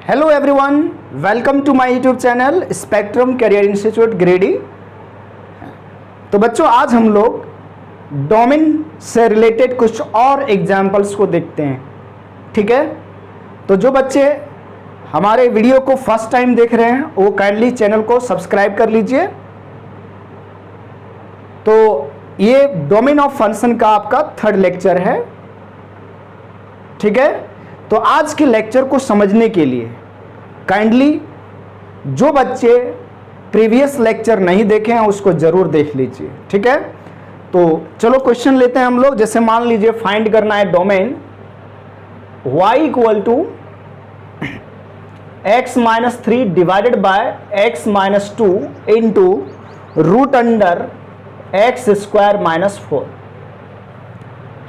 Hello everyone, welcome to my YouTube channel spectrum career institute Grady. तो बच्चों, आज हम लोग डोमेन से रिलेटेड कुछ और एग्जाम्पल्स को देखते हैं। ठीक है, तो जो बच्चे हमारे वीडियो को फर्स्ट टाइम देख रहे हैं वो काइंडली चैनल को सब्सक्राइब कर लीजिए। तो ये डोमेन ऑफ फंक्शन का आपका थर्ड लेक्चर है। ठीक है, तो आज के लेक्चर को समझने के लिए काइंडली जो बच्चे प्रीवियस लेक्चर नहीं देखे हैं उसको जरूर देख लीजिए। ठीक है, तो चलो क्वेश्चन लेते हैं हम लोग। जैसे मान लीजिए फाइंड करना है domain y equal to x minus 3 divided by x minus 2 into root under x square minus 4।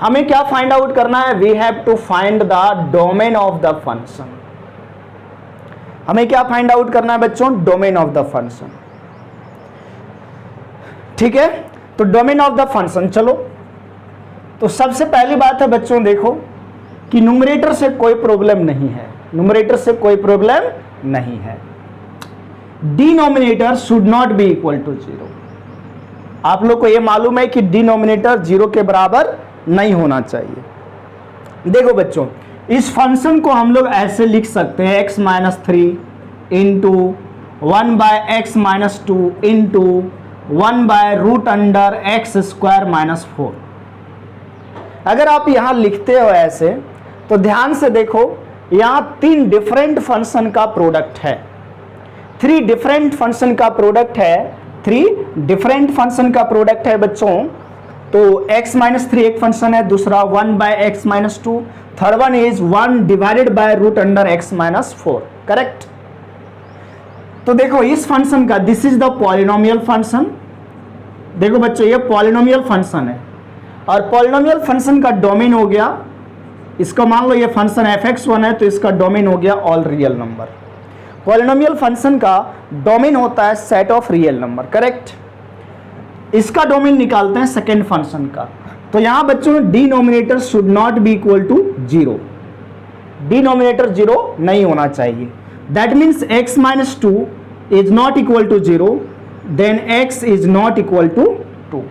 हमें क्या फाइंड आउट करना है? We have to find the domain of the function. हमें क्या फाइंड आउट करना है बच्चों? Domain of the function. ठीक है, तो डोमेन ऑफ द फंक्शन, चलो तो सबसे पहली बात है बच्चों, देखो कि न्यूमरेटर से कोई प्रॉब्लम नहीं है। न्यूमरेटर से कोई प्रॉब्लम नहीं है। Denominator should not be equal to 0। आप लोग को यह मालूम है कि डिनोमिनेटर 0 के बराबर नहीं होना चाहिए। देखो बच्चों, इस फंक्शन को हम लोग ऐसे लिख सकते हैं x minus 3 into 1 by x minus 2 into 1 by root under x square minus 4। अगर आप यहां लिखते हो ऐसे तो ध्यान से देखो, यहां 3 डिफरेंट फंक्शन का प्रोडक्ट है। 3 डिफरेंट फंक्शन का प्रोडक्ट है। 3 डिफरेंट फंक्शन का प्रोडक्ट है बच्चों। तो x माइनस 3 एक फंक्शन है, दूसरा 1 by x minus 2, third one is 1 divided by root under x minus 4। Correct. तो देखो इस फंक्शन का, this is the polynomial function. देखो बच्चों, ये पॉलिनोमियल फंक्शन है और पॉलिनोमियल फंक्शन का डोमेन हो गया, इसका मान लो ये फंक्शन fx1 है तो इसका डोमेन हो गया all real number. Polynomial function का डोमेन होता है set of real number. Correct. इसका डोमेन निकालते हैं सेकेंड फंक्शन का। तो यहां बच्चों denominator should not be equal to 0। Denominator 0 नहीं होना चाहिए। That means x minus 2 is not equal to 0, then x is not equal to 2।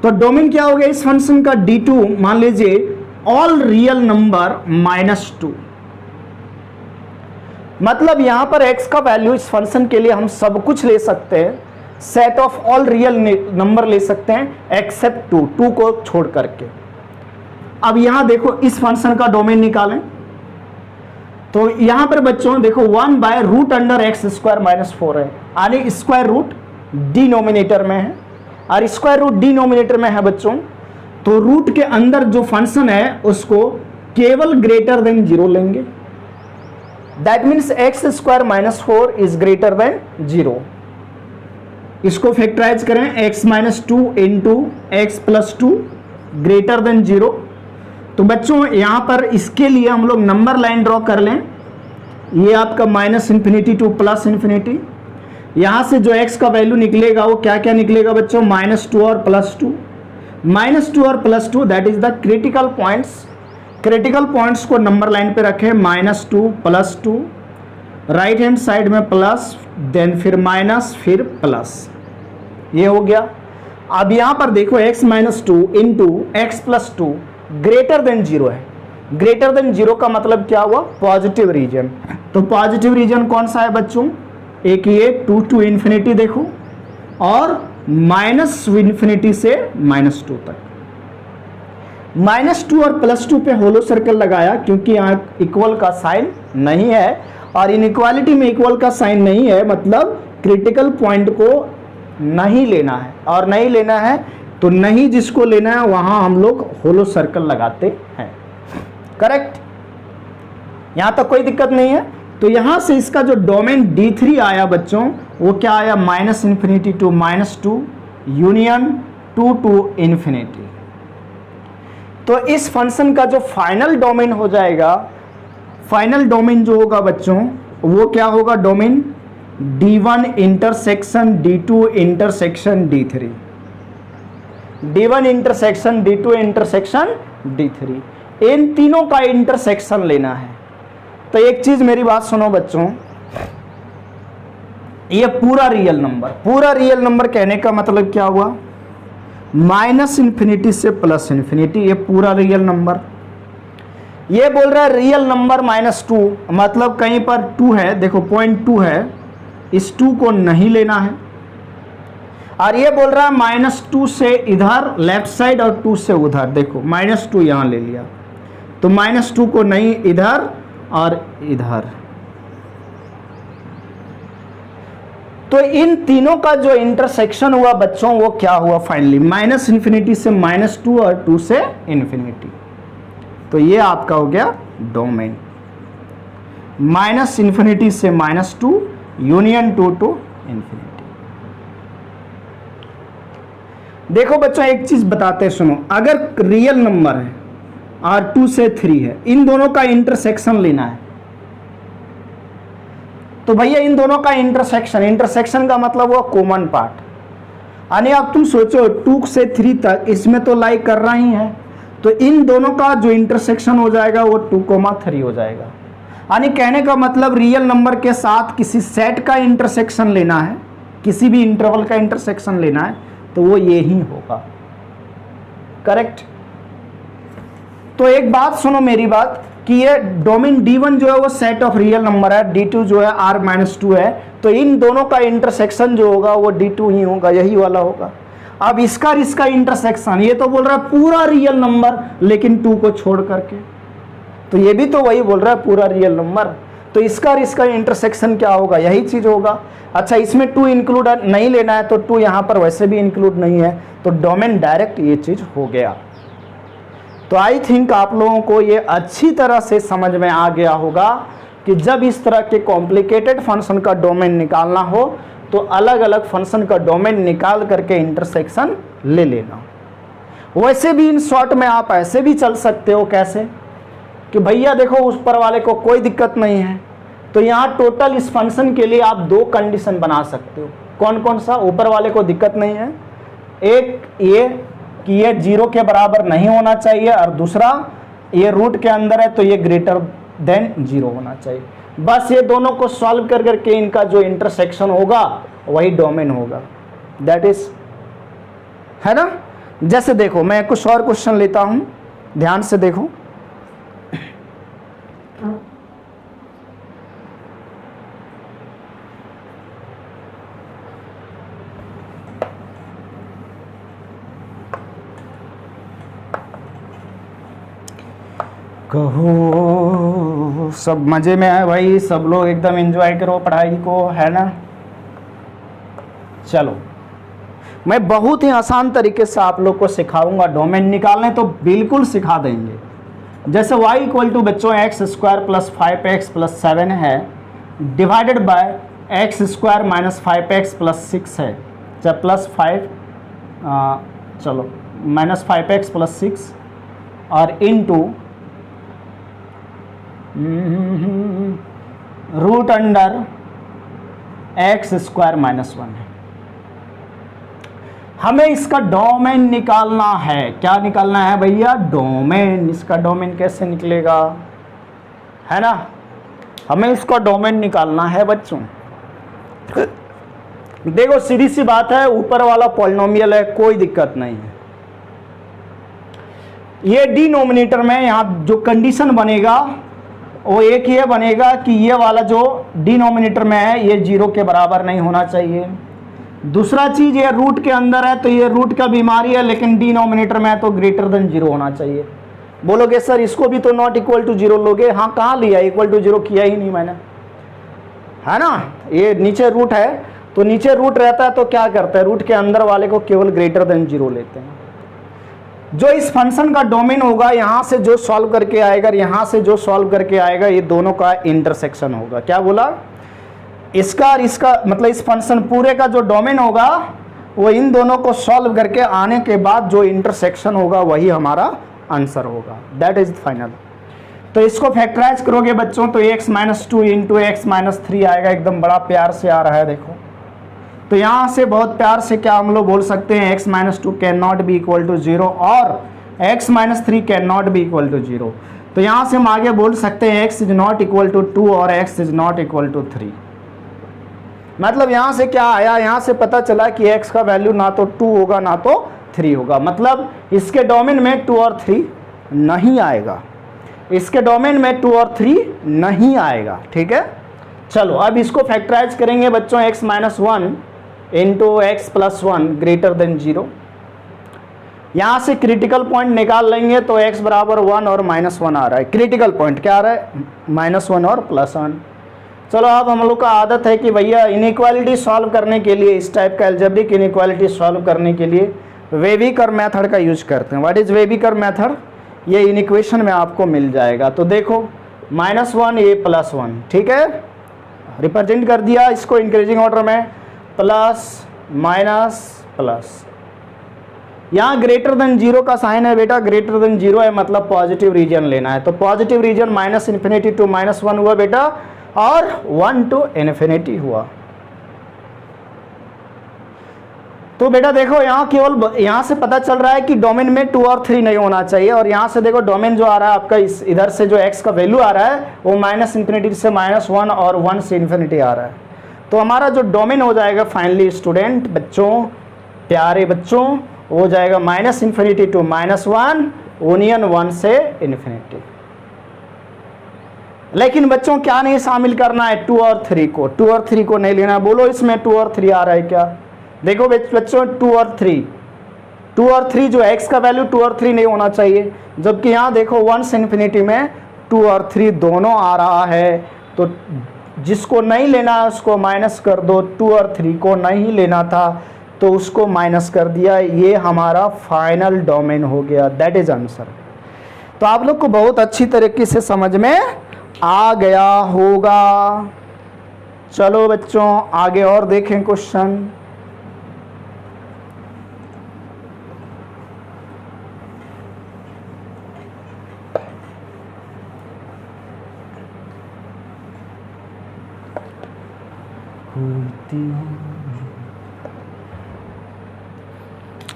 तो डोमेन क्या हो गया इस फंक्शन का? d2 मान लीजिए ऑल रियल नंबर माइनस 2। मतलब यहां पर x का वैल्यू इस फंक्शन के लिए हम सब कुछ ले सकते हैं, set of all real number ले सकते हैं एक्सेप्ट 2 को छोड़ करके। अब यहां देखो इस फंक्शन का डोमेन निकालें तो यहां पर बच्चों देखो 1 by root under x square minus 4 है, यानी स्क्वायर रूट डिनोमिनेटर में है और स्क्वायर रूट डिनोमिनेटर में है बच्चों। तो रूट के अंदर जो फंक्शन है उसको केवल ग्रेटर देन 0 लेंगे। That means x square minus 4 is greater than 0। इसको फैक्टराइज करें, x minus 2 into x plus 2 greater than 0। तो बच्चों यहां पर इसके लिए हम लोग नंबर लाइन ड्रॉ कर लें। ये आपका minus infinity two plus infinity. यहां से जो x का वैल्यू निकलेगा वो क्या क्या निकलेगा बच्चों? -2 और +2। -2 और +2 that is the critical points. Critical points को नंबर लाइन पे रखें, -2 +2, राइट हैंड साइड में प्लस, देन फिर माइनस, फिर प्लस। ये हो गया। अब यहां पर देखो x minus 2 into x plus 2 greater than 0 है। ग्रेटर देन 0 का मतलब क्या हुआ? Positive region. तो पॉजिटिव रीजन कौन सा है बच्चों? एक ये 2 टू इन्फिनिटी देखो, और माइनस इन्फिनिटी से -2 तक। -2 और +2 पे होलो सर्कल लगाया क्योंकि यहाँ इक्वल का साइन नहीं है, और इनइक्वालिटी में इक्वल का साइन नहीं है, मतलब क्रिटिकल पॉइंट को नहीं लेना है। और नहीं लेना है तो नहीं जिसको लेना है वहां हम लोग होलो सर्कल लगाते हैं। करेक्ट। यहां तक कोई दिक्कत नहीं है। तो यहां से इसका जो डोमेन D3 आया बच्चों, वो क्या आया? -Infinity to -2 union 2 to infinity. तो इस फंक्शन का जो फाइनल डोमेन हो जाएगा, फाइनल डोमेन जो होगा बच्चों वो क्या होगा? Domain D1 intersection D2 intersection D3। D1 intersection D2 intersection D3, इन तीनों का इंटरसेक्शन लेना है। तो एक चीज मेरी बात सुनो बच्चों, ये पूरा रियल नंबर कहने का मतलब क्या हुआ, माइनस इन्फिनिटी से प्लस इन्फिनिटी, ये पूरा रियल नंबर। ये बोल रहा है रियल नंबर -2, मतलब कहीं पर 2 है, देखो 0.2 है, इस 2 को नहीं लेना है। और ये बोल रहा है -2 से इधर लेफ्ट साइड और 2 से उधर, देखो -2 यहां ले लिया, तो -2 को नहीं इधर और इधर। तो इन तीनों का जो इंटरसेक्शन हुआ बच्चों वो क्या हुआ फाइनली, माइनस इन्फिनिटी से -2 और 2 से इन्फिनिटी। तो ये आपका हो गया डोमेन, माइनस इन्फिनिटी से -2 यूनियन 2 टू इन्फिनिटी। देखो बच्चों एक चीज बताते सुनो, अगर रियल नंबर है और 2 से 3 है, इन दोनों का इंटरसेक्शन लेना है, तो भैया इन दोनों का इंटरसेक्शन का मतलब वो कॉमन पार्ट, यानी अब तुम सोचो 2 से 3 तक इसमें तो लाई कर रहा ही है, तो इन दोनों का जो इंटरसेक्शन हो जाएगा वो 2,3 हो जाएगा। यानी कहने का मतलब रियल नंबर के साथ किसी सेट का इंटरसेक्शन लेना है, किसी भी इंटरवल का इंटरसेक्शन लेना है, तो वो ये ही होगा, करेक्ट। तो एक बात सुनो मेरी बात, कि ये डोमेन D1 जो है वो सेट ऑफ रियल नंबर है, D2 जो है R-2 है, तो इन दोनों का इंटरसेक्शन जो होगा वो D2 ही होगा, यही वाला होगा। अब इसका और इसका इंटरसेक्शन, ये तो बोल रहा है पूरा रियल नंबर लेकिन 2 को छोड़ करके, तो ये भी तो वही बोल रहा है पूरा रियल नंबर, तो इसका और इसका इंटरसेक्शन क्या होगा, यही चीज होगा। अच्छा इसमें 2 इंक्लूड नहीं लेना है, तो 2 यहाँ पर वैसे भी इंक्लूड नहीं है, तो डोमेन डायरेक्ट ये चीज हो गया। तो आई थिंक आप लोगों को ये अच्छी तरह से समझ में आ गया होगा कि जब इस तरह के कॉम्प्लिकेटेड फंक्शन का डोमेन निकालना हो तो अलग अलग फंक्शन का डोमेन निकाल करके इंटरसेक्शन ले लेना। वैसे भी इन शॉर्ट में आप ऐसे भी चल सकते हो, कैसे कि भैया देखो उस पर वाले को कोई दिक्कत नहीं है, तो यहाँ टोटल इस फंक्शन के लिए आप 2 कंडीशन बना सकते हो। कौन कौन सा, ऊपर वाले को दिक्कत नहीं है, एक ये कि ये 0 के बराबर नहीं होना चाहिए, और दूसरा ये रूट के अंदर है तो ये ग्रेटर देन 0 होना चाहिए। बस ये दोनों को सॉल्व कर करके इनका जो इंटरसेक्शन होगा वही डोमेन होगा, दैट इज, है ना। जैसे देखो मैं कुछ और क्वेश्चन लेता हूं, ध्यान से देखो। कहो सब मजे में है भाई, सब लोग एकदम एंजॉय करो पढ़ाई को, है ना। चलो मैं बहुत ही आसान तरीके से आप लोग को सिखाऊंगा डोमेन निकालने, तो बिल्कुल सिखा देंगे। जैसे y इक्वल टू बच्चों x² + 5x + 7 है, डिवाइडेड बाय x² - 5x + 6 है, जब +5 चलो -5x + 6 और इनटू रूट अंडर x² - 1 है। हमें इसका डोमेन निकालना है। क्या निकालना है भैया, डोमेन। इसका डोमेन कैसे निकलेगा, है ना, हमें इसका डोमेन निकालना है बच्चों। देखो सीधी सी बात है, ऊपर वाला पॉलिनोमियल है, कोई दिक्कत नहीं है। ये डिनोमिनेटर में यहां जो कंडीशन बनेगा वो एक ये बनेगा कि ये वाला जो डिनोमिनेटर में है ये 0 के बराबर नहीं होना चाहिए। दूसरा चीज ये रूट के अंदर है तो ये रूट का बीमारी है, लेकिन डिनोमिनेटर में है तो ग्रेटर देन 0 होना चाहिए। बोलोगे सर इसको भी तो नॉट इक्वल टू 0 लोगे, हाँ कहाँ लिया, इक्वल टू 0 किया ही नहीं मैंने, है ना। ये नीचे रूट है तो नीचे रूट रहता है तो क्या करते हैं, रूट के अंदर वाले को केवल ग्रेटर देन 0 लेते हैं। जो इस फंक्शन का डोमेन होगा, यहां से जो सॉल्व करके आएगा, यहां से जो सॉल्व करके आएगा, ये दोनों का इंटरसेक्शन होगा। क्या बोला, इसका और इसका, मतलब इस फंक्शन पूरे का जो डोमेन होगा वो इन दोनों को सॉल्व करके आने के बाद जो इंटरसेक्शन होगा वही हमारा आंसर होगा, दैट इज फाइनल। तो इसको फैक्टराइज करोगे बच्चों तो x - 2 इंटू x - 3 आएगा, एकदम बड़ा प्यार से आ रहा है देखो। तो यहाँ से बहुत प्यार से क्या हम लोग बोल सकते हैं, x - 2 can not be equal to 0 और x - 3 can not be equal to 0। तो यहाँ से हम आगे बोल सकते हैं x is not equal to 2 और x is not equal to 3। मतलब यहाँ से क्या आया, यहाँ से पता चला कि x का वैल्यू ना तो 2 होगा ना तो 3 होगा, मतलब इसके डोमेन में 2 और 3 नहीं आएगा, इसके डोमेन में 2 और 3 नहीं आएगा। ठीक है, चलो अब इसको फैक्टराइज करेंगे बच्चों, x minus 1 into x plus 1 greater than 0। यहाँ से क्रिटिकल पॉइंट निकाल लेंगे तो x बराबर 1 और माइनस 1 आ रहा है। क्रिटिकल पॉइंट क्या आ रहा है, -1 और +1। चलो अब हम लोग का आदत है कि भैया इनइक्वालिटी सॉल्व करने के लिए, इस टाइप का अलजेब्रिक इनइक्वालिटी सॉल्व करने के लिए वेविकर मेथड का यूज करते हैं। व्हाट इज वेविकर मेथड, ये इन इक्वेशन में आपको मिल जाएगा। तो देखो -1 ये +1, ठीक है, रिप्रेजेंट कर दिया इसको इंक्रीजिंग ऑर्डर में, प्लस माइनस प्लस। यहाँ ग्रेटर देन 0 का साइन है बेटा, ग्रेटर देन 0 है मतलब पॉजिटिव रीजन लेना है। तो पॉजिटिव रीजन -∞ टू -1 हुआ बेटा, और 1 टू इन्फिनिटी हुआ। तो बेटा देखो यहाँ केवल यहाँ से पता चल रहा है कि डोमेन में 2 और 3 नहीं होना चाहिए, और यहाँ से देखो डोमेन जो आ रहा है आपका, इस इधर से जो x का वैल्यू आ रहा है वो -∞ से -1 और 1 से इन्फिनिटी आ रहा है। तो हमारा जो डोमेन हो जाएगा फाइनली स्टूडेंट बच्चों, प्यारे बच्चों, हो जाएगा -∞ टू -1, ओनियन 1 से इन्फिनिटी। लेकिन बच्चों क्या नहीं शामिल करना है, 2 और 3 को, 2 और 3 को नहीं लेना। बोलो इसमें 2 और 3 आ रहा है क्या, देखो बच्चों 2 और 3 जो x का वैल्यू 2 और 3 नहीं होना चाहिए, जबकि यहाँ देखो 1 से इन्फिनिटी में 2 और 3 दोनों आ रहा है। तो जिसको नहीं लेना है उसको माइनस कर दो, 2 और 3 को नहीं लेना था तो उसको माइनस कर दिया, ये हमारा फाइनल डोमेन हो गया, दैट इज आंसर। तो आप लोग को बहुत अच्छी तरीके से समझ में आ गया होगा। चलो बच्चों आगे और देखें क्वेश्चन।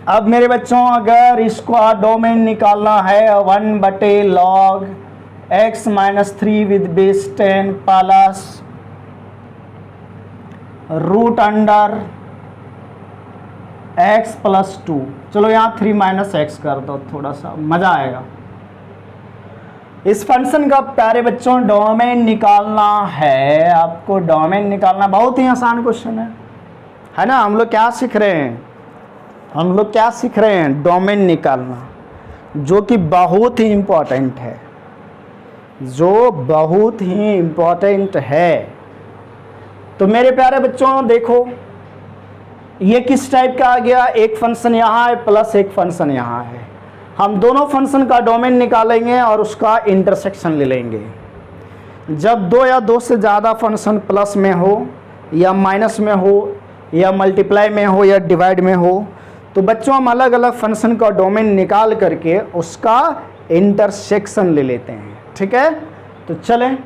अब मेरे बच्चों अगर इसको डोमेन निकालना है 1/log x minus 3 with base 10 plus root under x plus 2। चलो यहाँ 3 माइनस एक्स कर दो, थोड़ा सा मजा आएगा। इस फंक्शन का प्यारे बच्चों डोमेन निकालना है आपको, डोमेन निकालना बहुत ही आसान क्वेश्चन है ना। हम लोग क्या सीख रहे हैं, हम लोग क्या सीख रहे हैं, डोमेन निकालना, जो कि बहुत ही इम्पोर्टेंट है, जो बहुत ही इम्पोर्टेंट है। तो मेरे प्यारे बच्चों देखो ये किस टाइप का आ गया, एक फंक्शन यहाँ है प्लस एक फंक्शन यहाँ है। हम दोनों फंक्शन का डोमेन निकालेंगे और उसका इंटरसेक्शन ले लेंगे। जब 2 या 2 से ज़्यादा फंक्शन प्लस में हो या माइनस में हो या मल्टीप्लाई में हो या डिवाइड में हो, तो बच्चों हम अलग अलग फंक्शन का डोमेन निकाल करके उसका इंटरसेक्शन ले लेते हैं, ठीक है। तो चलें,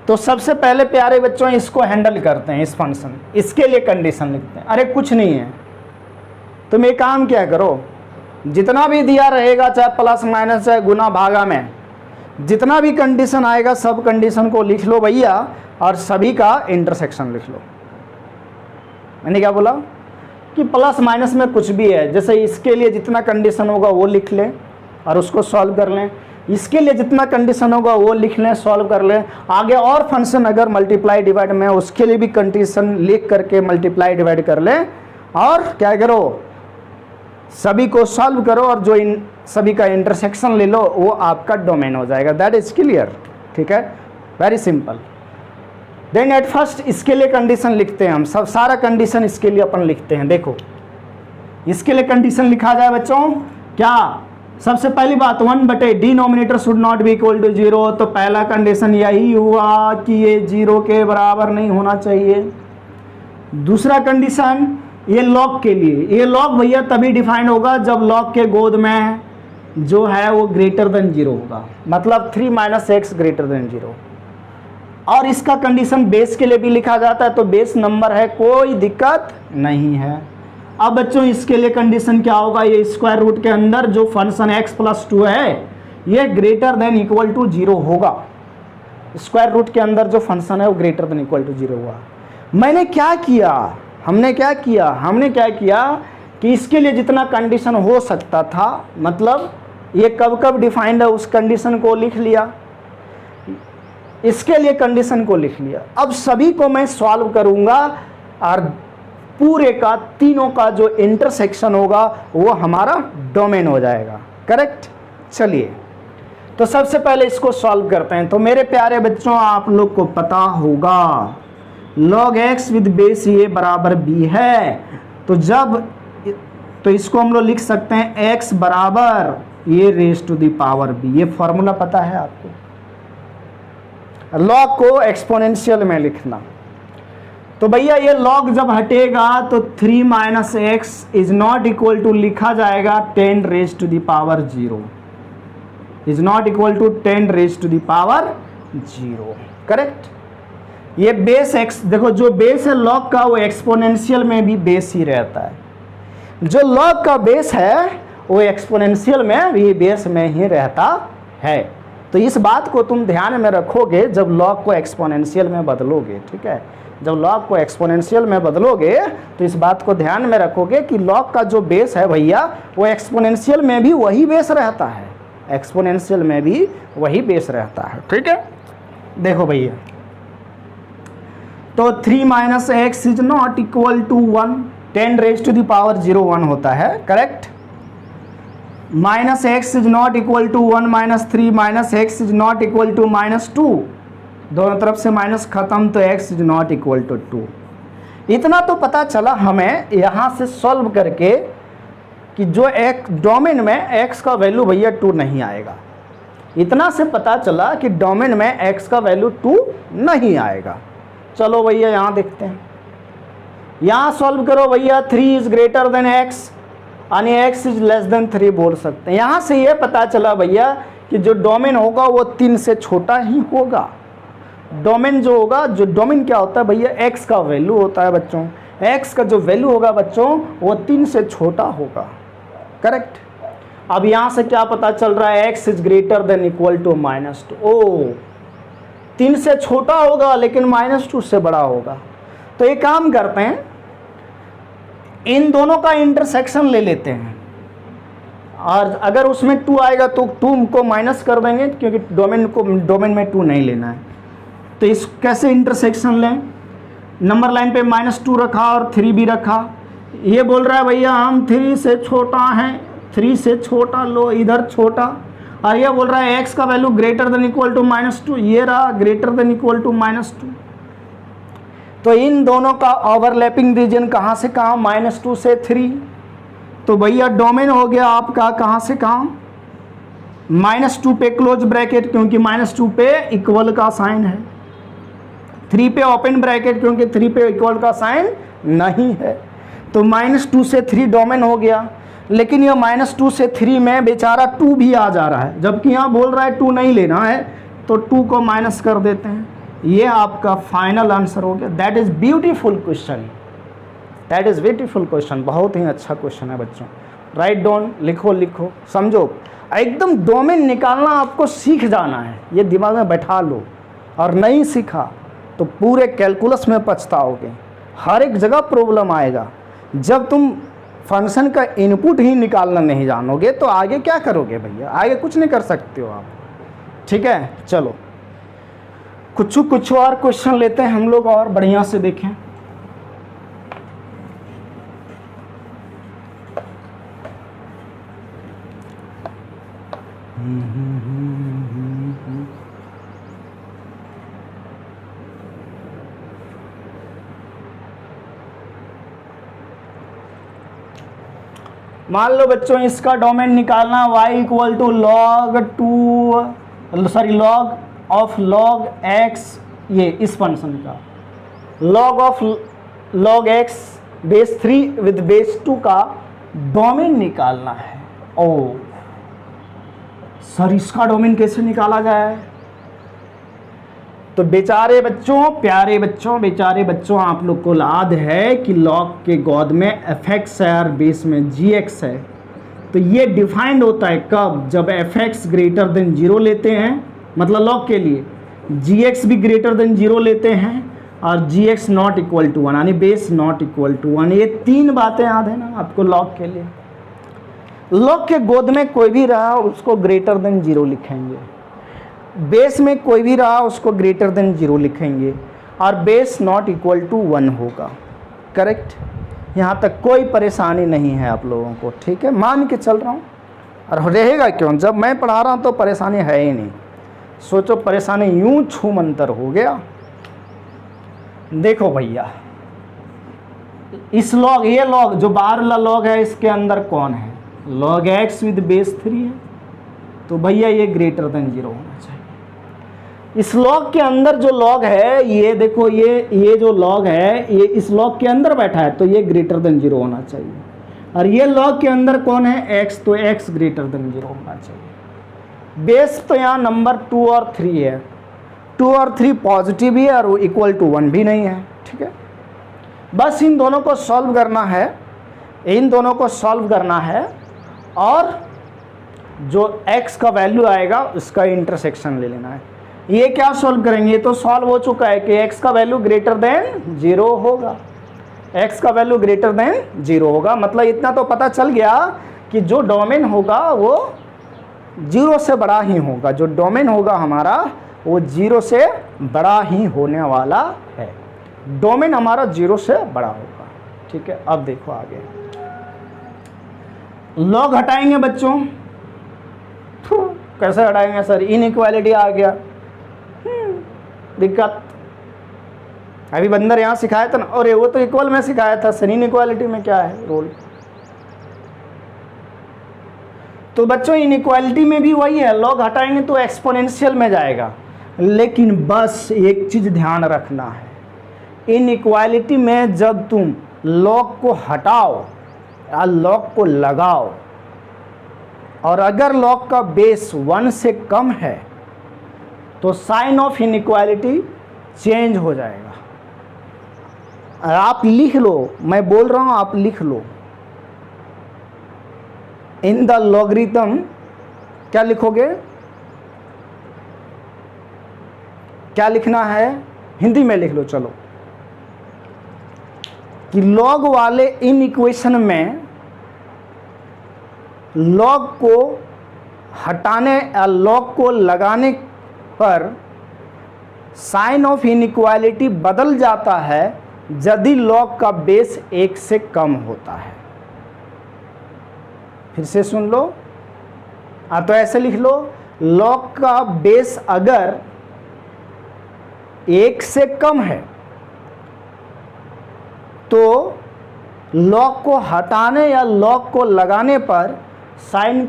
तो सबसे पहले प्यारे बच्चों इसको हैंडल करते हैं, इस फंक्शन, इसके लिए कंडीशन लिखते हैं। अरे कुछ नहीं है, तुम एक काम क्या करो, जितना भी दिया रहेगा चाहे प्लस माइनस चाहे गुना भागा में, जितना भी कंडीशन आएगा सब कंडीशन को लिख लो भैया, और सभी का इंटरसेक्शन लिख लो। मैंने क्या बोला कि प्लस माइनस में कुछ भी है, जैसे इसके लिए जितना कंडीशन होगा वो लिख लें और उसको सॉल्व कर लें, इसके लिए जितना कंडीशन होगा वो लिख लें, सॉल्व कर लें। आगे और फंक्शन अगर मल्टीप्लाई डिवाइड में उसके लिए भी कंडीशन लिख करके मल्टीप्लाई डिवाइड कर लें, और क्या करो सभी को सॉल्व करो, और जो इन सभी का इंटरसेक्शन ले लो, वो आपका डोमेन हो जाएगा। दैट इज क्लियर, ठीक है, very simple. Then at first इसके लिए कंडीशन लिखते हैं हम, सब सारा कंडीशन इसके लिए अपन लिखते हैं। देखो इसके लिए कंडीशन लिखा जाए बच्चों क्या, सबसे पहली बात 1/, denominator should not be equal to 0। तो पहला कंडीशन यही हुआ कि ये 0 के बराबर नहीं होना चाहिए। दूसरा कंडीशन ये लॉग के लिए, ये लॉग भैया तभी डिफाइन होगा जब लॉग के गोद में जो है वो ग्रेटर देन 0 होगा, मतलब 3 माइनस एक्स ग्रेटर देन 0। और इसका कंडीशन बेस के लिए भी लिखा जाता है, तो बेस नंबर है, कोई दिक्कत नहीं है। अब बच्चों इसके लिए कंडीशन क्या होगा, ये स्क्वायर रूट के अंदर जो फंक्शन x प्लस 2 है, ये ग्रेटर देन इक्वल टू 0 होगा। स्क्वायर रूट के अंदर जो फंक्शन है वो ग्रेटर देन इक्वल टू 0 हुआ। मैंने क्या किया, हमने क्या किया कि इसके लिए जितना कंडीशन हो सकता था, मतलब ये कब कब डिफाइंड है उस कंडीशन को लिख लिया, इसके लिए कंडीशन को लिख लिया। अब सभी को मैं सॉल्व करूंगा और पूरे का तीनों का जो इंटरसेक्शन होगा वो हमारा डोमेन हो जाएगा। करेक्ट। चलिए तो सबसे पहले इसको सॉल्व करते हैं। तो मेरे प्यारे बच्चों, आप लोग को पता होगा log x विद बेस ए बराबर b है। तो इसको हम लोग लिख सकते हैं x बराबर a raise to the power b। ये फॉर्मूला पता है आपको, log को एक्सपोनेंशियल में लिखना। तो भैया ये log जब हटेगा तो 3 minus x is not equal to लिखा जाएगा 10 raise to the power 0, is not equal to 10 raise to the power 0। Correct. ये बेस x, देखो जो बेस है log का वो एक्सपोनेंशियल में भी बेस ही रहता है, जो log का बेस है वो एक्सपोनेंशियल में भी बेस में ही रहता है। तो इस बात को तुम ध्यान में रखोगे जब log को एक्सपोनेंशियल में बदलोगे। ठीक है, जब log को एक्सपोनेंशियल में बदलोगे तो इस बात को ध्यान में रखोगे कि log का जो बेस है भैया वो एक्सपोनेंशियल में भी वही बेस रहता है, एक्सपोनेंशियल में भी वही बेस रहता है। ठीक है, देखो भैया, तो 3 minus x is not equal to 1, 10 raise to the power 0 1 होता है। Correct. Minus x is not equal to 1 minus 3 minus x is not equal to -2, दोनों तरफ से माइनस खत्म, तो x is not equal to 2। इतना तो पता चला हमें यहाँ से सॉल्व करके कि जो एक डोमेन में x का वैल्यू भैया 2 नहीं आएगा। इतना से पता चला कि डोमेन में x का वैल्यू 2 नहीं आएगा। चलो भैया यहाँ देखते हैं, यहाँ सॉल्व करो भैया। 3 इज ग्रेटर देन x यानी x इज लेस देन 3 बोल सकते हैं। यहाँ से ये पता चला भैया कि जो डोमेन होगा वो 3 से छोटा ही होगा। डोमेन जो होगा, जो डोमेन क्या होता है भैया, x का वैल्यू होता है बच्चों, x का जो वैल्यू होगा बच्चों वो 3 से छोटा होगा। करेक्ट। अब यहाँ से क्या पता चल रहा है, x is greater than equal to -2। ओ, 3 से छोटा होगा लेकिन -2 से बड़ा होगा। तो एक काम करते हैं, इन दोनों का इंटरसेक्शन ले लेते हैं और अगर उसमें 2 आएगा तो 2 को माइनस कर देंगे क्योंकि डोमेन में 2 नहीं लेना है। तो इस कैसे इंटरसेक्शन लें, नंबर लाइन पे -2 रखा और 3 भी रखा। ये बोल रहा है भैया हम 3 से छोटा हैं, 3 से छोटा लो, इधर छोटा, और ये बोल रहा है x का value greater than equal to -2, ये रहा ग्रेटर देन इक्वल टू -2। तो इन दोनों का ओवरलैपिंग रीजन कहाँ से कहाँ, -2 से 3। तो भैया डोमेन हो गया आपका कहाँ से कहाँ, -2 पे क्लोज ब्रैकेट क्योंकि -2 पे इक्वल का साइन है, 3 पे ओपन ब्रैकेट क्योंकि 3 पे इक्वल का साइन नहीं है। तो -2 से 3 डोमेन हो गया, लेकिन ये -2 से 3 में बेचारा 2 भी आ जा रहा है, जबकि यहाँ बोल रहा है 2 नहीं लेना है, तो 2 को माइनस कर देते हैं। ये आपका फाइनल आंसर हो गया। That is beautiful question, that is beautiful question, बहुत ही अच्छा क्वेश्चन है बच्चों। राइट डाउन, लिखो लिखो, समझो, एकदम डोमेन निकालना आपको सीख जाना है, ये दिमाग में बैठा लो। और नहीं सीखा तो पूरे कैलकुलस में पछताओगे, हर एक जगह प्रॉब्लम आएगा। जब तुम फंक्शन का इनपुट ही निकालना नहीं जानोगे तो आगे क्या करोगे भैया, आगे कुछ नहीं कर सकते हो आप। ठीक है, चलो कुछ और क्वेश्चन लेते हैं हम लोग और बढ़िया से देखें। मान लो बच्चों इसका डोमेन निकालना y equal to log of log x, ये इस फंक्शन का log of log x base 3 with base 2 का डोमेन निकालना है। ओ सर, इसका डोमेन कैसे निकाला जाए? तो बेचारे बच्चों, प्यारे बच्चों, बेचारे बच्चों, आप लोग को याद है कि log के गोद में fx है और बेस में gx है। तो ये डिफाइंड होता है कब, जब fx ग्रेटर देन 0 लेते हैं, मतलब लॉग के लिए gx भी ग्रेटर देन 0 लेते हैं और gx नॉट इक्वल टू 1, यानी बेस नॉट इक्वल टू 1। ये 3 बातें याद है ना आपको लॉग के लिए। लॉग के गोद में कोई भी रहा उसको ग्रेटर देन 0 लिखेंगे, बेस में कोई भी रहा उसको ग्रेटर देन 0 लिखेंगे और बेस नॉट इक्वल टू 1 होगा। करेक्ट, यहाँ तक कोई परेशानी नहीं है आप लोगों को, ठीक है, मान के चल रहा हूँ। और रहेगा क्यों, जब मैं पढ़ा रहा हूँ तो परेशानी है ही नहीं। सोचो परेशानी यूं छू मंतर हो गया। देखो भैया, इस लॉग, ये लॉग जो बाहर वाला लॉग है इसके अंदर कौन है, लॉग x विद बेस 3 है, तो भैया ये ग्रेटर देन 0 होना चाहिए। इस लॉग के अंदर जो लॉग है, ये देखो ये जो लॉग है ये इस लॉग के अंदर बैठा है, तो ये ग्रेटर देन 0 होना चाहिए। और ये लॉग के अंदर कौन है, x, तो x ग्रेटर देन 0 होना चाहिए। बेस तो यहाँ नंबर 2 और 3 है, 2 और 3 पॉजिटिव भी है और इक्वल टू 1 भी नहीं है, ठीक है। बस इन दोनों को सॉल्व करना है, इन दोनों को सॉल्व करना है और जो x का वैल्यू आएगा उसका इंटरसेक्शन ले लेना है। ये क्या सॉल्व करेंगे, ये तो सॉल्व हो चुका है कि x का वैल्यू ग्रेटर देन 0 होगा, x का वैल्यू ग्रेटर देन 0 होगा। मतलब इतना तो पता चल गया कि जो डोमेन होगा वो 0 से बड़ा ही होगा, जो डोमेन होगा हमारा वो 0 से बड़ा ही होने वाला है, डोमेन हमारा 0 से बड़ा होगा, ठीक है। अब देखो आगे लॉग हटाएंगे बच्चों, कैसे हटाएंगे सर, इनइक्वालिटी आ गया, दिक्कत। अभी बंदर यहाँ सिखाया था ना, अरे वो तो इक्वल में सिखाया था, सर इनइक्वालिटी में क्या है रोल। तो बच्चों इनइक्वालिटी में भी वही है, लॉग हटाएंगे तो एक्सपोनेंशियल में जाएगा। लेकिन बस एक चीज ध्यान रखना है, इनइक्वालिटी में जब तुम लॉग को हटाओ या लॉग को लगाओ और अगर लॉग का बेस 1 से कम है तो साइन ऑफ इनइक्वालिटी चेंज हो जाएगा। आप लिख लो, मैं बोल रहा हूं आप लिख लो, इन द लॉगरिथम क्या लिखोगे, क्या लिखना है, हिंदी में लिख लो चलो, कि लॉग वाले इन इक्वेशन में लॉग को हटाने या लॉग को लगाने पर साइन ऑफ इनइक्वालिटी बदल जाता है यदि लॉग का बेस 1 से कम होता है। फिर से सुन लो, तो ऐसे लिख लो, लॉग का बेस अगर 1 से कम है तो लॉग को हटाने या लॉग को लगाने पर साइन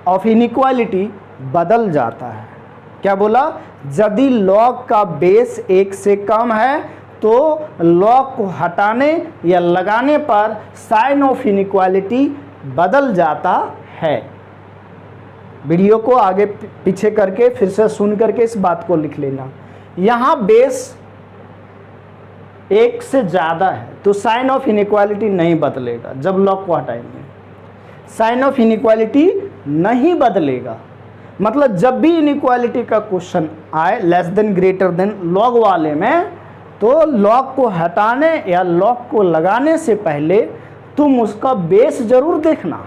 ऑफ इनइक्वालिटी बदल जाता है। क्या बोला, यदि लॉग का बेस 1 से कम है तो लॉग को हटाने या लगाने पर साइन ऑफ इनइक्वालिटी बदल जाता है। वीडियो को आगे पीछे करके फिर से सुन करके इस बात को लिख लेना। यहाँ बेस 1 से ज़्यादा है तो साइन ऑफ इनइक्वालिटी नहीं बदलेगा। जब लॉग को हटाएंगे साइन ऑफ इनइक्वालिटी नहीं बदलेगा। मतलब जब भी इनइक्वालिटी का क्वेश्चन आए less than greater than log वाले में, तो लॉग को हटाने या लॉग को लगाने से पहले तुम उसका बेस जरूर देखना।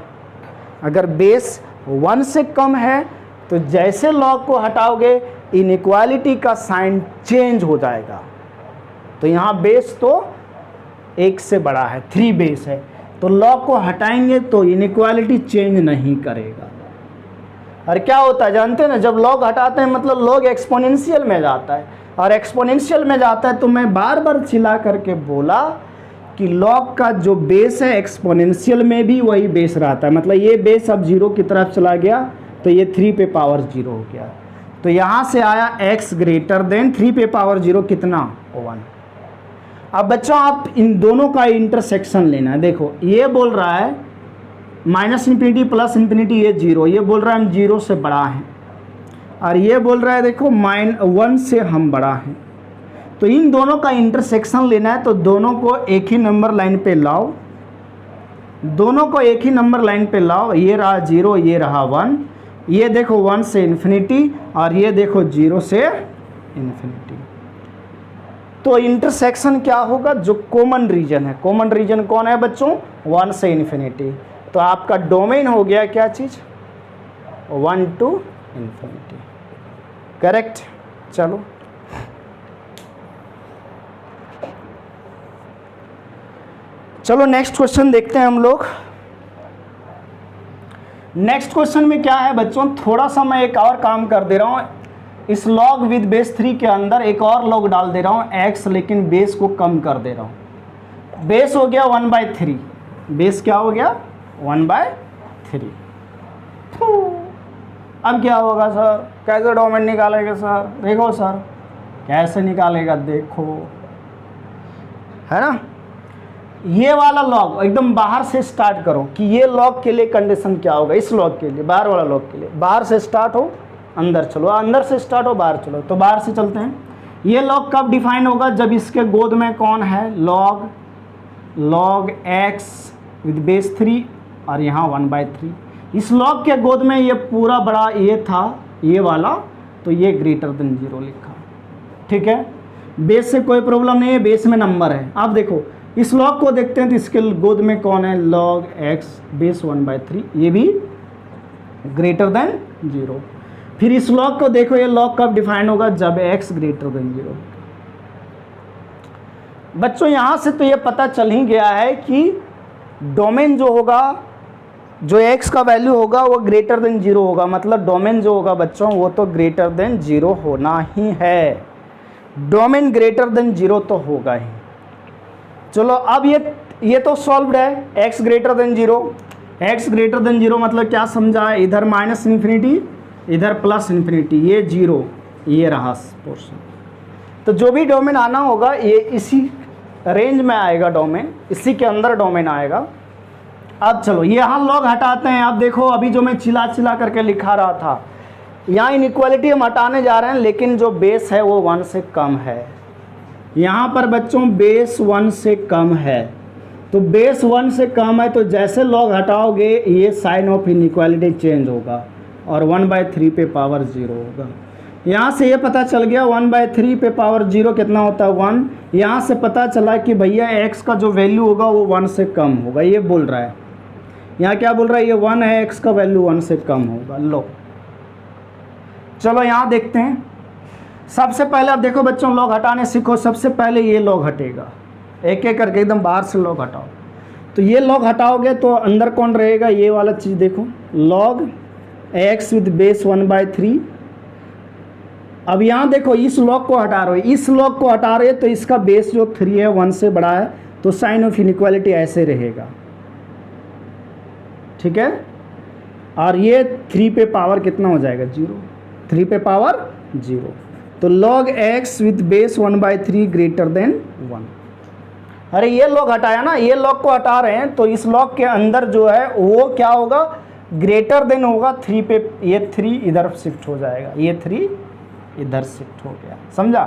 अगर बेस 1 से कम है तो जैसे लॉग को हटाओगे इनइक्वालिटी का साइन चेंज हो जाएगा। तो यहाँ बेस तो 1 से बड़ा है, 3 बेस है, तो लॉग को हटाएंगे तो इनइक्वालिटी चेंज नहीं करेगा। और क्या होता है जानते हैं ना, जब लॉग हटाते हैं मतलब लॉग एक्सपोनेंशियल में जाता है, और एक्सपोनेंशियल में जाता है तो मैं बार बार चिल्ला करके बोला कि लॉग का जो बेस है एक्सपोनेंशियल में भी वही बेस रहता है। मतलब ये बेस अब 0 की तरफ चला गया तो ये 3 पे पावर 0 हो गया। तो यहाँ से आया x ग्रेटर देन 3 पे पावर 0 कितना, 1। अब बच्चों आप इन दोनों का इंटरसेक्शन लेना है। देखो ये बोल रहा है -∞ +∞, ये 0, ये बोल रहा है हम 0 से बड़ा हैं, और ये बोल रहा है देखो -1 से हम बड़ा हैं। तो इन दोनों का इंटरसेक्शन लेना है, तो दोनों को एक ही नंबर लाइन पे लाओ। दोनों को एक ही नंबर लाइन पे लाओ, ये रहा 0, ये रहा 1, ये देखो 1 से इन्फिनिटी और ये देखो 0 से इन्फिनिटी। तो इंटरसेक्शन क्या होगा, जो कॉमन रीजन है, कॉमन रीजन कौन है बच्चों, 1 से इन्फिनिटी। तो आपका डोमेन हो गया क्या चीज, 1 to इन्फिनिटी, करेक्ट। चलो चलो नेक्स्ट क्वेश्चन देखते हैं हम लोग। नेक्स्ट क्वेश्चन में क्या है बच्चों, थोड़ा सा मैं एक और काम कर दे रहा हूं, इस log विद बेस 3 के अंदर एक और log डाल दे रहा हूं x, लेकिन बेस को कम कर दे रहा हूं। बेस हो गया 1/3, बेस क्या हो गया 1/3। अब क्या होगा सर, कैसे डोमेन निकालेगा सर, देखो सर कैसे निकालेगा, देखो है ना, ये वाला लॉग एकदम बाहर से स्टार्ट करो कि ये लॉग के लिए कंडीशन क्या होगा, इस लॉग के लिए, बाहर वाला लॉग के लिए, बाहर से स्टार्ट हो अंदर चलो, अंदर से स्टार्ट हो बाहर चलो। तो बाहर से चलते हैं, ये लॉग कब डिफाइन होगा, जब इसके गोद में कौन है, लॉग x विद बेस 3 और यहाँ 1/3। इस लॉग के गोद में ये पूरा बड़ा ये था, ये वाला, तो ये ग्रेटर देन 0 लिखा, ठीक है। बेस से कोई प्रॉब्लम नहीं है, बेस में नंबर है। अब देखो इस लॉग को देखते हैं, तो इसके गोद में कौन है, log x बेस 1/3, ये भी ग्रेटर देन 0। फिर इस लॉग को देखो, ये लॉग कब डिफाइन होगा, जब x ग्रेटर देन 0। बच्चों यहाँ से तो ये पता चल ही गया है कि डोमेन जो होगा, जो x का वैल्यू होगा वो ग्रेटर देन 0 होगा, मतलब डोमेन जो होगा बच्चों वो तो ग्रेटर देन 0 होना ही है, डोमेन ग्रेटर देन 0 तो होगा ही। चलो अब ये तो सॉल्व्ड है, x greater than 0, x greater than 0 मतलब क्या समझा है, इधर माइनस इन्फिनिटी इधर प्लस इन्फिनिटी, ये 0, ये रहा पोर्शन। तो जो भी डोमेन आना होगा ये इसी रेंज में आएगा, डोमेन इसी के अंदर डोमेन आएगा। अब चलो यहाँ लॉग हटाते हैं। अब देखो अभी जो मैं चिल्ला चिल्ला करके लिखा रहा था, यहाँ इनइक्वालिटी हम हटाने जा रहे हैं, लेकिन जो बेस है वो 1 से कम है। यहाँ पर बच्चों बेस 1 से कम है, तो बेस 1 से कम है, तो जैसे लॉग हटाओगे ये साइन ऑफ इनइक्वालिटी चेंज होगा और 1/3 पे पावर 0 होगा। यहाँ से ये पता चल गया 1/3 पे पावर 0 कितना होता है, 1। यहाँ से पता चला कि भैया x का जो वैल्यू होगा वो 1 से कम होगा, ये बोल रहा है। यहाँ क्या बोल रहा है, ये 1 है, x का वैल्यू 1 से कम होगा। लो चलो यहाँ देखते हैं। सबसे पहले अब देखो बच्चों, लॉग हटाने सीखो। सबसे पहले ये लॉग हटेगा, एक एक करके एकदम बाहर से लॉग हटाओ। तो ये लॉग हटाओगे तो अंदर कौन रहेगा, ये वाला चीज़ देखो, log x विद बेस 1/3। अब यहाँ देखो इस लॉग को हटा रहे हो, इस लॉग को हटा रहे हो, तो इसका बेस जो 3 है 1 से बड़ा है, तो साइन ऑफ इनइक्वालिटी ऐसे रहेगा, ठीक है। और ये 3 पे पावर कितना हो जाएगा, 0, 3 पे पावर 0। तो log x with base 1/3 greater than 1। अरे ये लॉग हटाया ना, ये लॉग को हटा रहे हैं, तो इस लॉग के अंदर जो है वो क्या होगा, ग्रेटर देन होगा 3 पे। ये 3 इधर शिफ्ट हो जाएगा, ये 3 इधर शिफ्ट हो गया, समझा।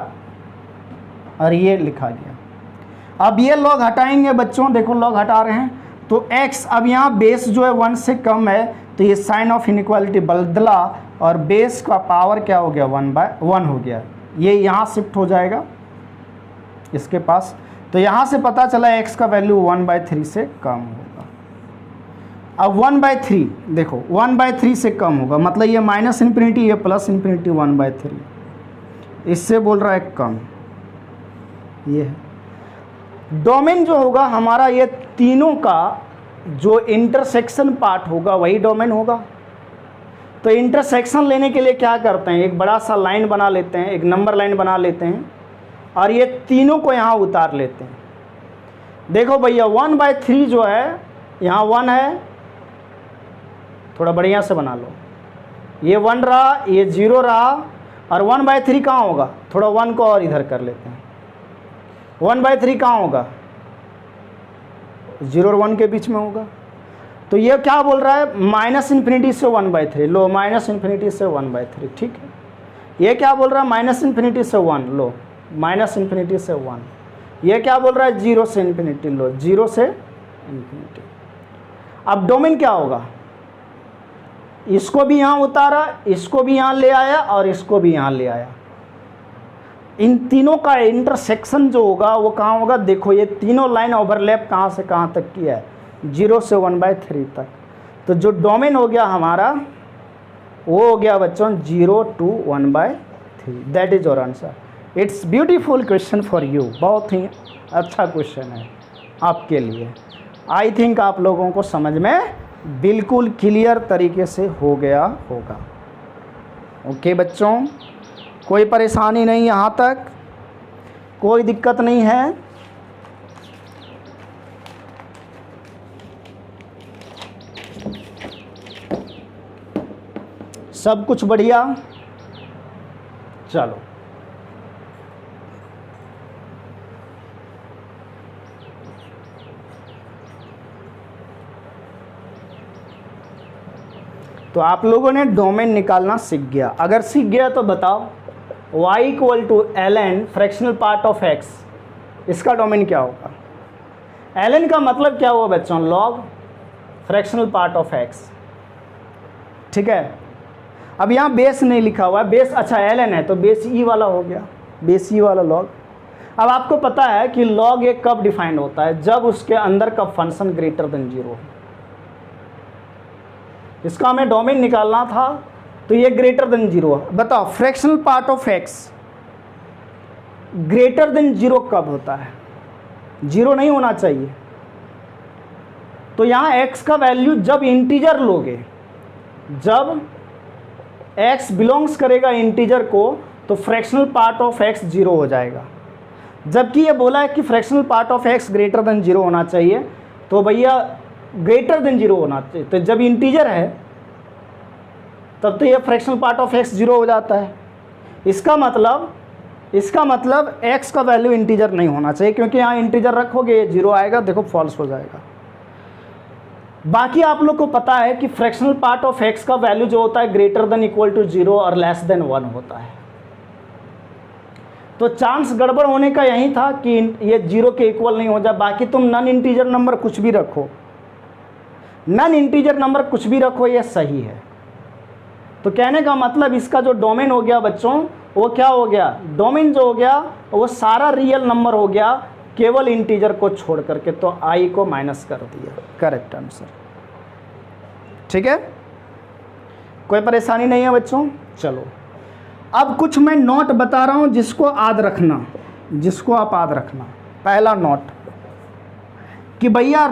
और ये लिखा गया। अब ये लॉग हटाएंगे बच्चों, देखो लॉग हटा रहे हैं, तो x अब यहाँ बेस जो है 1 से कम है, तो ये साइन ऑफ इनइक्वालिटी बदला और बेस का पावर क्या हो गया, 1/1 हो गया। ये यहाँ शिफ्ट हो जाएगा इसके पास, तो यहाँ से पता चला x का वैल्यू 1/3 से कम होगा। अब 1/3 देखो 1/3 से कम होगा, मतलब ये माइनस इन्फिनिटी, ये प्लस इन्फिनिटी, 1/3 इससे बोल रहा है कम। ये है डोमेन जो होगा हमारा, ये तीनों का जो इंटरसेक्शन पार्ट होगा वही डोमेन होगा। तो इंटरसेक्शन लेने के लिए क्या करते हैं, एक बड़ा सा लाइन बना लेते हैं, एक नंबर लाइन बना लेते हैं और ये तीनों को यहाँ उतार लेते हैं। देखो भैया 1/3 जो है, यहाँ 1 है, थोड़ा बढ़िया से बना लो, ये 1 रहा, ये 0 रहा, और 1/3 कहाँ होगा, थोड़ा 1 को और इधर कर लेते हैं। 1/3 कहाँ होगा, 0 और 1 के बीच में होगा। तो ये क्या बोल रहा है, माइनस इन्फिनिटी से 1/3, लो माइनस इन्फिनिटी से 1/3, ठीक है। ये क्या बोल रहा है, माइनस इन्फिनिटी से 1, लो माइनस इन्फिनिटी से 1। ये क्या बोल रहा है, 0 से इन्फिनिटी, लो 0 से इन्फिनिटी। अब डोमेन क्या होगा, इसको भी यहां उतारा, इसको भी यहां ले आया और इसको भी यहां ले आया। इन तीनों का इंटरसेक्शन जो होगा वो कहाँ होगा, देखो ये तीनों लाइन ओवरलैप कहाँ से कहाँ तक की है, 0 से 1/3 तक। तो जो डोमेन हो गया हमारा वो हो गया बच्चों 0 to 1/3। That is your answer. It's beautiful question for you, बहुत ही अच्छा क्वेश्चन है आपके लिए। आई थिंक आप लोगों को समझ में बिल्कुल क्लियर तरीके से हो गया होगा। ओके बच्चों, कोई परेशानी नहीं, यहाँ तक कोई दिक्कत नहीं है। सब कुछ बढ़िया। चलो तो आप लोगों ने डोमेन निकालना सीख गया। अगर सीख गया तो बताओ y = ln fractional part of x, इसका डोमेन क्या होगा। ln का मतलब क्या हुआ बच्चों, log fractional part of x। ठीक है, अब यहाँ बेस नहीं लिखा हुआ है, बेस अच्छा ln है तो बेस e वाला हो गया, बेस e वाला लॉग। अब आपको पता है कि लॉग एक कब डिफाइंड होता है, जब उसके अंदर का फंक्शन ग्रेटर देन 0 हो। इसका हमें डोमेन निकालना था तो ये ग्रेटर देन 0 है। बताओ fractional part of x greater than 0 कब होता है, 0 नहीं होना चाहिए। तो यहाँ x का वैल्यू जब इंटीजर लोगे, जब x बिलोंग्स करेगा इंटीजर को तो फ्रैक्शनल पार्ट ऑफ x 0 हो जाएगा। जबकि ये बोला है कि fractional part of x greater than 0 होना चाहिए, तो भैया ग्रेटर देन 0 होना चाहिए। तो जब इंटीजर है तब तो ये फ्रैक्शनल पार्ट ऑफ x 0 हो जाता है। इसका मतलब x का वैल्यू इंटीजर नहीं होना चाहिए, क्योंकि यहाँ इंटीजर रखोगे ये 0 आएगा, देखो फॉल्स हो जाएगा। बाकी आप लोग को पता है कि फ्रैक्शनल पार्ट ऑफ x का वैल्यू जो होता है ग्रेटर देन इक्वल टू 0 और लेस देन 1 होता है। तो चांस गड़बड़ होने का यही था कि ये 0 के इक्वल नहीं हो जाए। बाकी तुम नॉन इंटीजर नंबर कुछ भी रखो, नॉन इंटीजर नंबर कुछ भी रखो, ये सही है। तो कहने का मतलब इसका जो डोमेन हो गया बच्चों वो क्या हो गया, डोमेन जो हो गया वो सारा रियल नंबर हो गया, केवल इंटीजर को छोड़ करके। तो i को माइनस कर दिया, करेक्ट आंसर। ठीक है, कोई परेशानी नहीं है बच्चों। चलो अब कुछ मैं नोट बता रहा हूं जिसको याद रखना, जिसको आप याद रखना। पहला नोट कि भैया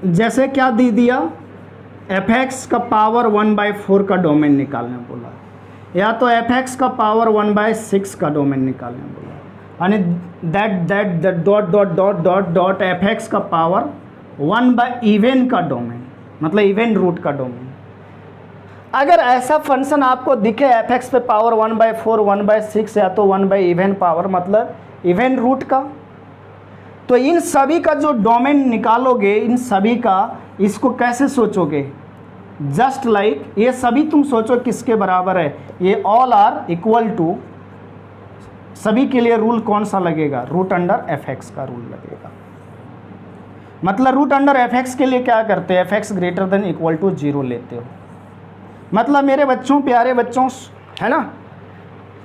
जैसे क्या दे दिया, fx का पावर 1/4 का डोमेन निकालने बोला, या तो fx का पावर 1/6 का डोमेन निकालने बोला, यानी that dot dot dot dot dot fx का पावर 1/इवन का डोमेन, मतलब इवन रूट का डोमेन। अगर ऐसा फंक्शन आपको दिखे fx पे पावर 1/4, 1/6 या तो 1/इवन पावर मतलब इवन रूट का, तो इन सभी का जो डोमेन निकालोगे, इन सभी का, इसको कैसे सोचोगे, जस्ट लाइक ये सभी तुम सोचो किसके बराबर है, ये ऑल आर इक्वल टू, सभी के लिए रूल कौन सा लगेगा, रूट अंडर fx का रूल लगेगा। मतलब रूट अंडर fx के लिए क्या करते हैं, fx greater than equal to 0 लेते हो। मतलब मेरे बच्चों, प्यारे बच्चों, है ना,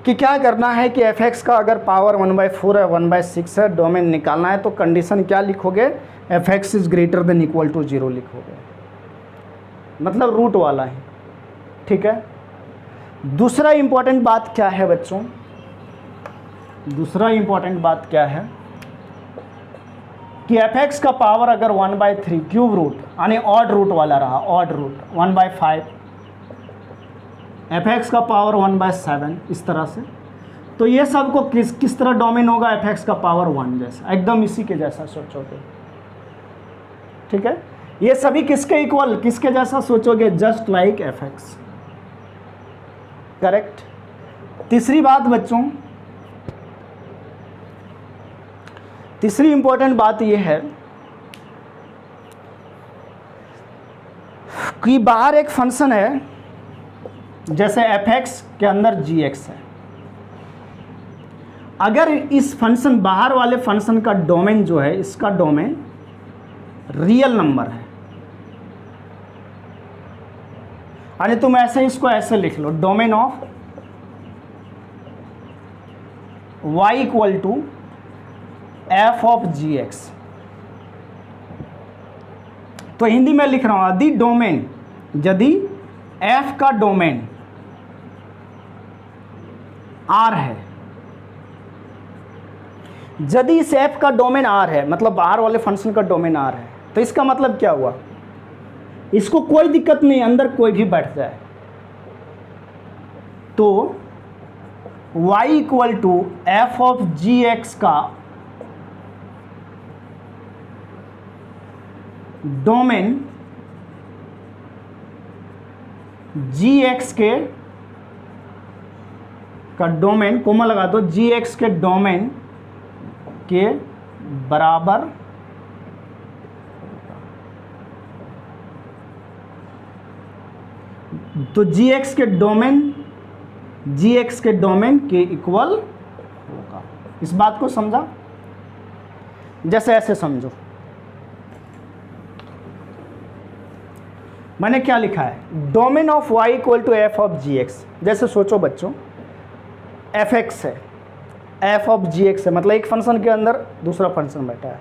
कि क्या करना है कि fx का अगर पावर 1/4 है, 1/6 है, डोमेन निकालना है तो कंडीशन क्या लिखोगे, fx is greater than equal to 0 लिखोगे, मतलब रूट वाला है। ठीक है, दूसरा इंपॉर्टेंट बात क्या है बच्चों, दूसरा इंपॉर्टेंट बात क्या है कि fx का पावर अगर 1/3 क्यूब रूट यानी ऑड रूट वाला रहा, ऑड रूट 1/5, fx का पावर 1/7 इस तरह से, तो ये सब को किस तरह डोमेन होगा, fx का पावर 1 जैसा, एकदम इसी के जैसा सोचोगे। ठीक है, ये सभी किसके इक्वल, किसके जैसा सोचोगे, जस्ट लाइक fx, करेक्ट। तीसरी बात बच्चों, तीसरी इंपॉर्टेंट बात यह है कि बाहर एक फंक्शन है जैसे fx के अंदर gx है। अगर इस फंक्शन, बाहर वाले फंक्शन का डोमेन जो है, इसका डोमेन रियल नंबर है, यानी तुम ऐसे इसको ऐसे लिख लो, domain of y equal to F of ji X. तो हिंदी में लिख रहा हूं, यदि डोमेन, यदि f का डोमेन r है, यदि इस f का डोमेन r है, मतलब बाहर वाले फंक्शन का डोमेन r है, तो इसका मतलब क्या हुआ, इसको कोई दिक्कत नहीं, अंदर कोई भी बैठ जाए, तो y equal to F of ji x का डोमेन जी एक्स के का डोमेन, कोमा लगा दो, जी एक्स के डोमेन के बराबर तो जी एक्स के डोमेन के इक्वल होगा। इस बात को समझा? जैसे ऐसे समझो, मैंने क्या लिखा है, domain of y equal to F of ji x. जैसे सोचो बच्चों, एफ एक्स है, एफ ऑफ जी एक्स है, मतलब एक फंक्शन के अंदर दूसरा फंक्शन बैठा है।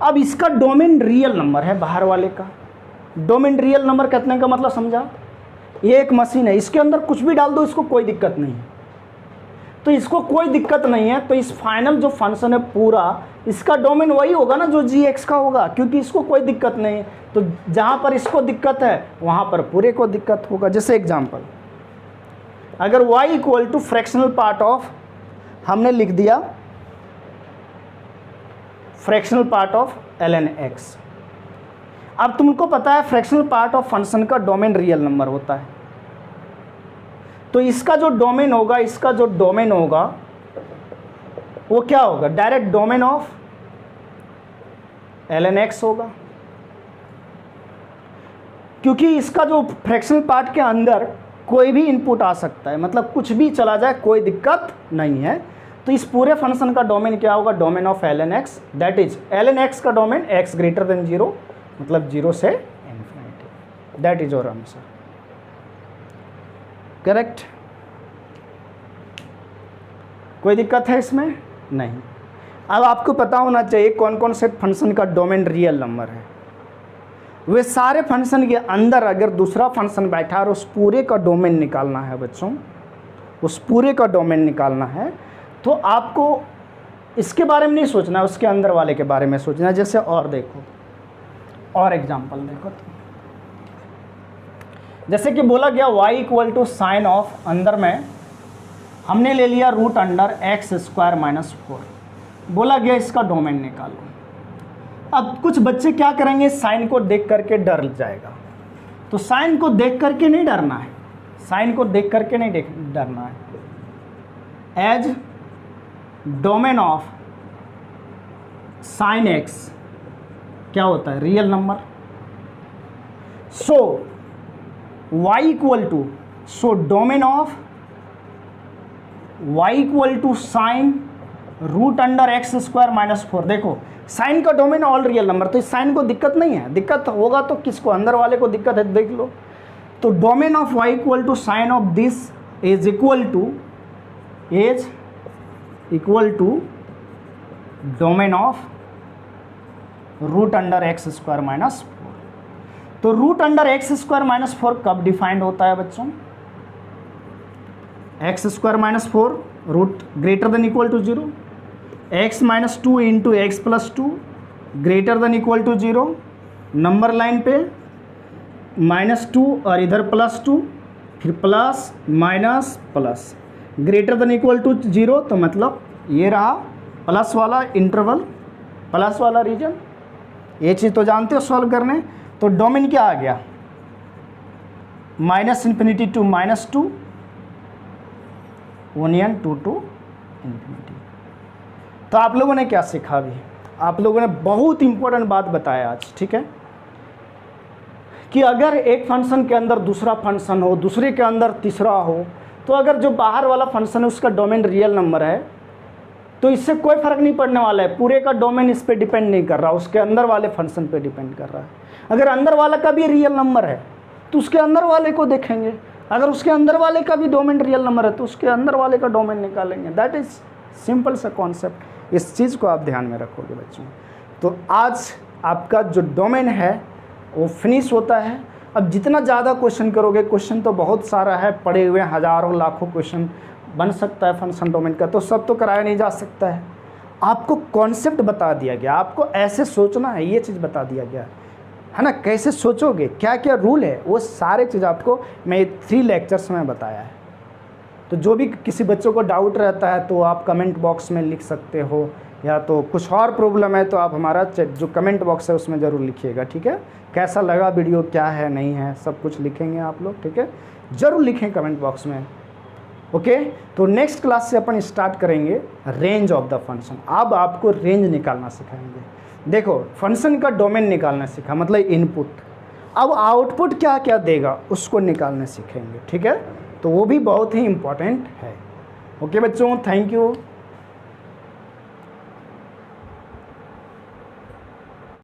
अब इसका डोमेन रियल नंबर है, बाहर वाले का डोमेन रियल नंबर कहने का मतलब समझा, ये एक मशीन है, इसके अंदर कुछ भी डाल दो, इसको कोई दिक्कत नहीं है। तो इसको कोई दिक्कत नहीं है, तो इस फाइनल जो फंक्शन है पूरा, इसका डोमेन वही होगा ना जो जी एक्स का होगा, क्योंकि इसको कोई दिक्कत नहीं है। तो जहाँ पर इसको दिक्कत है वहाँ पर पूरे को दिक्कत होगा। जैसे एग्जांपल, अगर y इक्वल टू फ्रैक्शनल पार्ट ऑफ, हमने लिख दिया fractional part of ln x। अब तुमको पता है फ्रैक्शनल पार्ट ऑफ फंक्शन का डोमेन रियल नंबर होता है, तो इसका जो डोमेन होगा वो क्या होगा, direct domain of ln x होगा, क्योंकि इसका जो फ्रैक्शनल पार्ट के अंदर कोई भी इनपुट आ सकता है, मतलब कुछ भी चला जाए, कोई दिक्कत नहीं है। तो इस पूरे फंक्शन का डोमेन क्या होगा, domain of ln x, that is ln x का डोमेन x ग्रेटर देन 0, मतलब 0 से infinity. That is your answer, correct. कोई दिक्कत है इसमें? नहीं। अब आपको पता होना चाहिए कौन कौन से फंक्शन का डोमेन रियल नंबर है। वे सारे फंक्शन के अंदर अगर दूसरा फंक्शन बैठा और उस पूरे का डोमेन निकालना है बच्चों, उस पूरे का डोमेन निकालना है, तो आपको इसके बारे में नहीं सोचना है, उसके अंदर वाले के बारे में सोचना है। जैसे और देखो, और एग्जांपल देखो, जैसे कि बोला गया y equal to sine of, अंदर में हमने ले लिया root under x square minus 4, बोला गया इसका डोमेन निकालो। अब कुछ बच्चे क्या करेंगे, साइन को देख करके डर जाएगा, तो साइन को देख करके नहीं डरना है, साइन को देख करके नहीं डरना है। As domain of sine x क्या होता है, real number. So y equal to, so domain of y equal to sine root under x square minus 4। देखो साइन का डोमेन ऑल रियल नंबर, तो इस साइन को दिक्कत नहीं है, दिक्कत होगा तो किसको, अंदर वाले को दिक्कत है, देख लो। तो domain of y equal to sine of this is equal to domain of root under x square minus 4। तो root under x square minus 4 कब डिफाइंड होता है बच्चों, x square minus 4 root greater than equal to 0, x minus 2 into x plus 2 greater than equal to 0, number line पे -2 और इधर +2, फिर plus minus plus greater than equal to 0, तो मतलब ये रहा प्लस वाला इंटरवल, प्लस वाला रीजन। ये चीज़ तो जानते हो सॉल्व करने। तो डोमेन क्या आ गया, -∞ टू -2, 1 2 टू इन्फिनिटी। तो आप लोगों ने क्या सीखा, अभी आप लोगों ने बहुत इंपॉर्टेंट बात बताया आज, ठीक है, कि अगर एक फंक्शन के अंदर दूसरा फंक्शन हो, दूसरे के अंदर तीसरा हो, तो अगर जो बाहर वाला फंक्शन है उसका डोमेन रियल नंबर है, तो इससे कोई फर्क नहीं पड़ने वाला है, पूरे का डोमेन इस पे डिपेंड नहीं कर रहा, उसके अंदर वाले फंक्शन पे डिपेंड कर रहा है। अगर अंदर वाला का भी रियल नंबर है तो उसके अंदर वाले को देखेंगे, अगर उसके अंदर वाले का भी डोमेन रियल नंबर है तो उसके अंदर वाले का डोमेन निकालेंगे। दैट इज सिंपल सा कॉन्सेप्ट, इस चीज़ को आप ध्यान में रखोगे बच्चों। तो आज आपका जो डोमेन है वो फिनिश होता है। अब जितना ज़्यादा क्वेश्चन करोगे, क्वेश्चन तो बहुत सारा है, पड़े हुए हज़ारों लाखों क्वेश्चन बन सकता है फंक्शन डोमेन का, तो सब तो कराया नहीं जा सकता है। आपको कॉन्सेप्ट बता दिया गया, आपको ऐसे सोचना है, ये चीज़ बता दिया गया है ना। कैसे सोचोगे, क्या क्या रूल है, वो सारे चीज़ आपको मैं 3 लेक्चर्स में बताया है। तो जो भी किसी बच्चों को डाउट रहता है तो आप कमेंट बॉक्स में लिख सकते हो, या तो कुछ और प्रॉब्लम है तो आप हमारा जो कमेंट बॉक्स है उसमें ज़रूर लिखिएगा, ठीक है। कैसा लगा वीडियो, क्या है नहीं है, सब कुछ लिखेंगे आप लोग, ठीक है। ज़रूर लिखें कमेंट बॉक्स में, ओके। तो नेक्स्ट क्लास से अपन स्टार्ट करेंगे रेंज ऑफ द फंक्शन। अब आपको रेंज निकालना सिखाएंगे। देखो फंक्शन का डोमेन निकालना सीखा, मतलब इनपुट। अब आउटपुट क्या क्या देगा उसको निकालना सीखेंगे, ठीक है। तो वो भी बहुत ही इम्पोर्टेंट है। ओके बच्चों, थैंक यू।